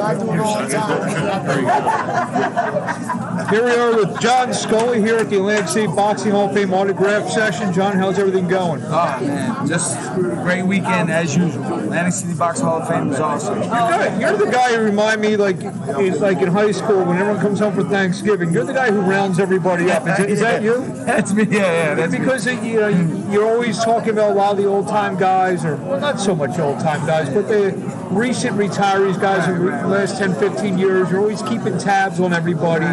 I do it all the time. Here we are with John Scully here at the Atlantic City Boxing Hall of Fame autograph session. John, how's everything going? Oh, man, just a great weekend as usual. Atlantic City Boxing Hall of Fame was awesome. You're the guy who remind me, like in high school, when everyone comes home for Thanksgiving, you're the guy who rounds everybody up. Is that you? That's me, yeah. That's because you're always talking about a lot of the old-time guys, or well, not so much old-time guys, but the recent retirees, guys in the last 10, 15 years. You're always keeping tabs on everybody.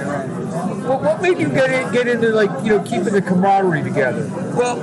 What made you get into keeping the camaraderie together? Well,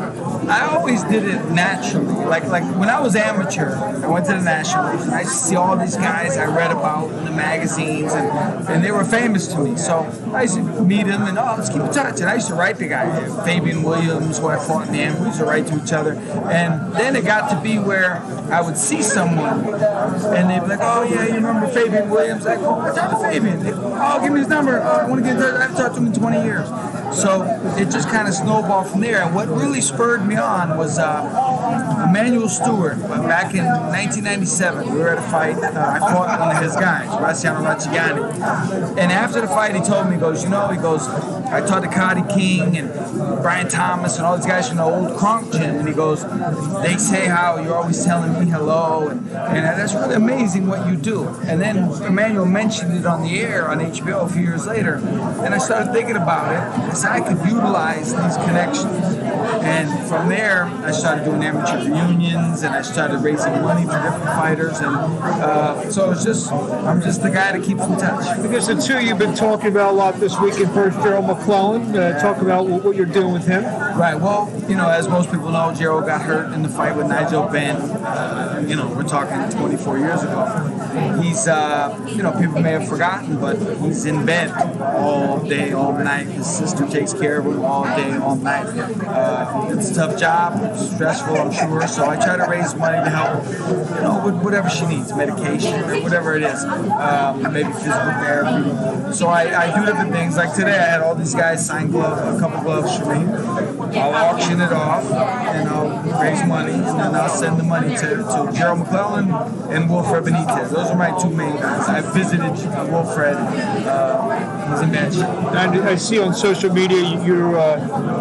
I always did it naturally. Like when I was amateur, I went to the Nationals, and I used to see all these guys I read about in the magazines, and they were famous to me. So I used to meet them, and let's keep in touch. And I used to write the guy, Fabian Williams, who I fought in the end. We used to write to each other. And then it got to be where I would see someone, and they'd be like, oh, yeah, you remember Fabian Williams? I go, what's up with Fabian? They go, oh, give me his number. I want to get in touch. I haven't talked to him in 20 years. So it just kind of snowballed from there. And what really spurred me on was Emmanuel Stewart. Back in 1997, we were at a fight. I fought one of his guys, Graziano Racciani. And after the fight, he told me, he goes, I talked to Cody King and Brian Thomas and all these guys from the old Kronk gym. And he goes, they say how you're always telling me hello. And that's really amazing what you do. And then Emmanuel mentioned it on the air on HBO a few years later. And I started thinking about it. I said I could utilize these connections. And from there, I started doing amateur reunions, and I started raising money for different fighters. And so I'm just the guy that keeps in touch. Because the two you've been talking about a lot this weekend. First, Gerald McClellan. Talk about what you're doing with him. Right. Well, as most people know, Gerald got hurt in the fight with Nigel Benn. We're talking 24 years ago. He's, people may have forgotten, but he's in bed all day, all night. His sister takes care of him all day, all night. It's a tough job, it's stressful, I'm sure. So I try to raise money to help, with whatever she needs, medication or whatever it is, maybe physical therapy. So I do different things. Like today, I had all these guys sign a couple gloves for me. I'll auction it off, and I'll raise money, and then I'll send the money to Gerald McClellan and Wilfred Benitez. Those are my two main guys. I visited Wilfred. He's in bad shape. And I see on social media you're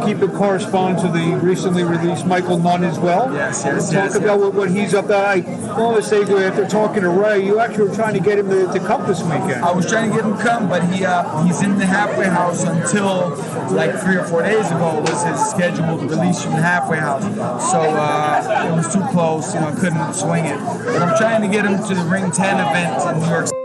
keeping correspondence with the recently released Michael Nunn as well. Yes. Talk about what he's up to. I want to say after talking to Ray, you actually were trying to get him to come this weekend. I was trying to get him to come, but he's in the halfway house until like 3 or 4 days ago was his scheduled release from the halfway house. So it was too close. I couldn't swing it. But I'm trying to get him to the Ring 10 event in New York City.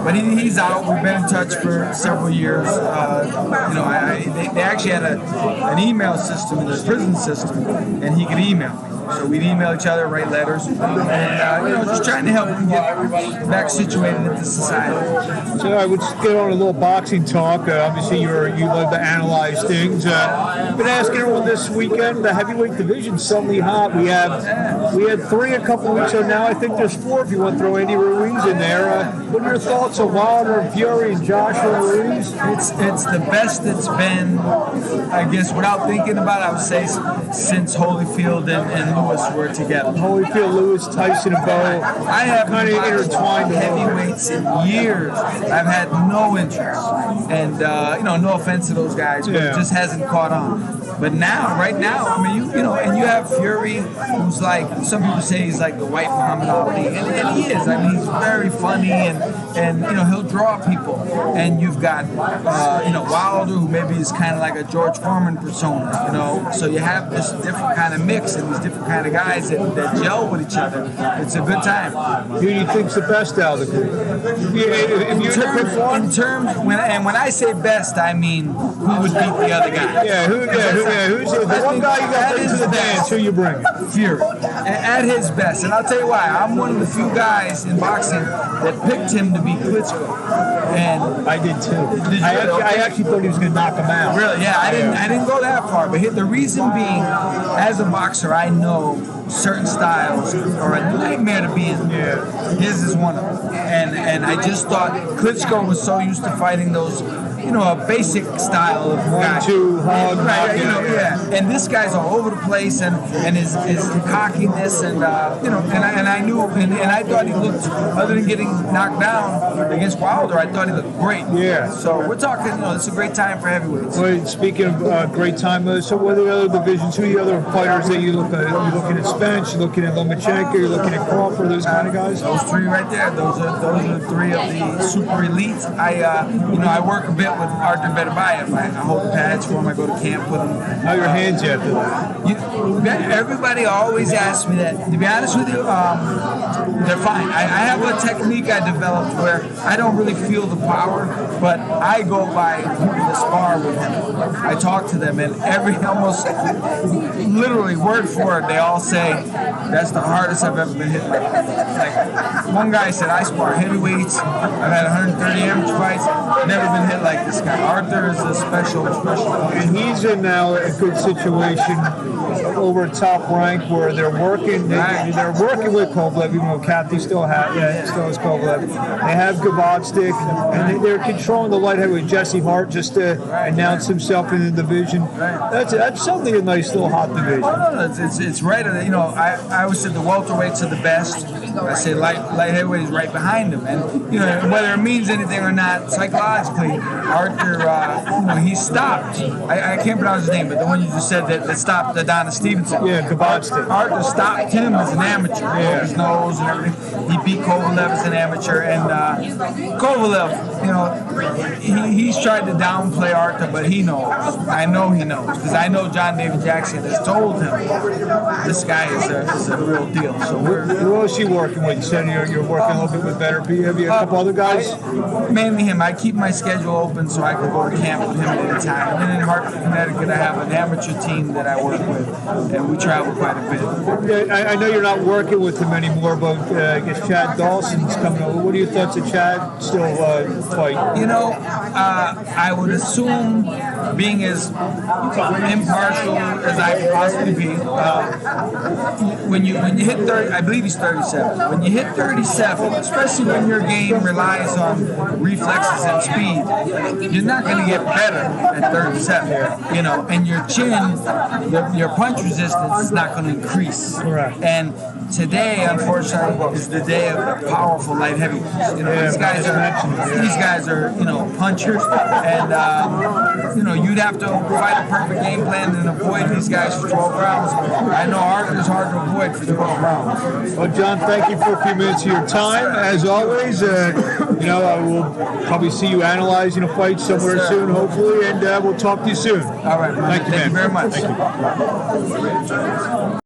But he's out. We've been in touch for several years. They actually had an email system in the prison system, and he could email me. So we'd email each other, write letters, and just trying to help him get back situated into society. So I would get on a little boxing talk. Obviously, you love to analyze things. I've been asking everyone this weekend. The heavyweight division's suddenly hot. We had 3 a couple of weeks ago. Now I think there's 4 if you want to throw Andy Ruiz in there. What are your thoughts on Wilder and Fury and Joshua Ruiz? It's the best it's been, I guess, without thinking about it, I would say since Holyfield and Lewis were together. Holyfield, Lewis, Tyson, and Bo. I have kind of intertwined heavyweights in years. I've had no interest, and no offense to those guys, but it just hasn't caught on. But right now, I mean, and you have Fury, who's like, some people say he's like the white Muhammad Ali, and he is. I mean, he's very funny, and he'll draw people. And you've got Wilder, who maybe is kind of like a George Foreman persona, So you have this different kind of mix and these different kind of guys that gel with each other. It's a good time. Who do you think's the best out of the group? When I say best, I mean who would beat the other guy. Who's the one guy you got into the dance? Who you bringing? Fury. At his best. And I'll tell you why. I'm one of the few guys in boxing that picked him to beat Klitschko. And I did too. I actually thought he was going to knock him out. Really? Yeah, I didn't go that far. But the reason being, as a boxer, I know certain styles are a nightmare to be in. Yeah. His is one of them. And I just thought Klitschko was so used to fighting those a basic style of guy. 1-2 hog. Right, And this guy's all over the place, and his cockiness, and I knew, and I thought he looked, other than getting knocked down against Wilder, I thought he looked great. Yeah. So we're talking, it's a great time for heavyweights. Well, speaking of great time, so what are the other divisions? Who are the other fighters that you look at? You're looking at Spence, you're looking at Lomachenko, you're looking at Crawford, those kind of guys? Those three right there. Those are three of the super elites. I work a bit with Arthur Beterbiev. I hold pads for him. I go to camp with him. How are your hands after that? Everybody always asks me that. To be honest with you, they're fine. I have a technique I developed where I don't really feel the power, but I go by the spar with them. I talk to them, and almost literally word for word, they all say that's the hardest I've ever been hit like one guy said, I spar heavyweights. I've had 130 amateur fights. Never been hit like this guy. Arthur is a special. And he's in now a good situation over Top Rank where they're working. They're working with Kovalev, even though Kathy still has Kovalev. They have Gavodstik, and they're controlling the light heavyweight. Jesse Hart just announced himself in the division. That's something, a nice little hot division. Oh, no, it's right. I always said the welterweights are the best. I say light heavyweight is right behind them, and whether it means anything or not, psychologically, Arthur, he stopped. I can't pronounce his name, but the one you just said that stopped Adonis Stevenson. Yeah, Gavodstik. Arthur stopped him as an amateur. Yeah. His nose and everything. He beat Kovalev as an amateur, and Kovalev, he's tried to downplay Arthur, but he knows. I know he knows, because I know John David Jackson has told him this guy is a real deal. So who else are you working with? You said you're working a little bit with Better B. Have you a couple other guys? Mainly him. I keep my schedule open so I can go to camp with him at any time. And then in Hartford, Connecticut, I have an amateur team that I work with, and we travel quite a bit. I know you're not working with him anymore, but I guess Chad Dawson's coming over. What are your thoughts of Chad still fight? I would assume, being as impartial as I could possibly be, when you hit 30, I believe he's 37. When you hit 37, especially when your game relies on reflexes and speed, you're not going to get better at 37. And your chin, your punch resistance is not going to increase. Correct. And today, unfortunately, is the day of the powerful light heavyweights. These guys are punchers, and you'd have to fight a perfect game plan and avoid these guys for 12 rounds. I know Arthur's hard to avoid for 12 rounds. Well, John, thank you for a few minutes of your time. As always, I will probably see you analyzing a fight somewhere soon, hopefully, and we'll talk to you soon. All right, thank you, man. Thank you very much. Thank you.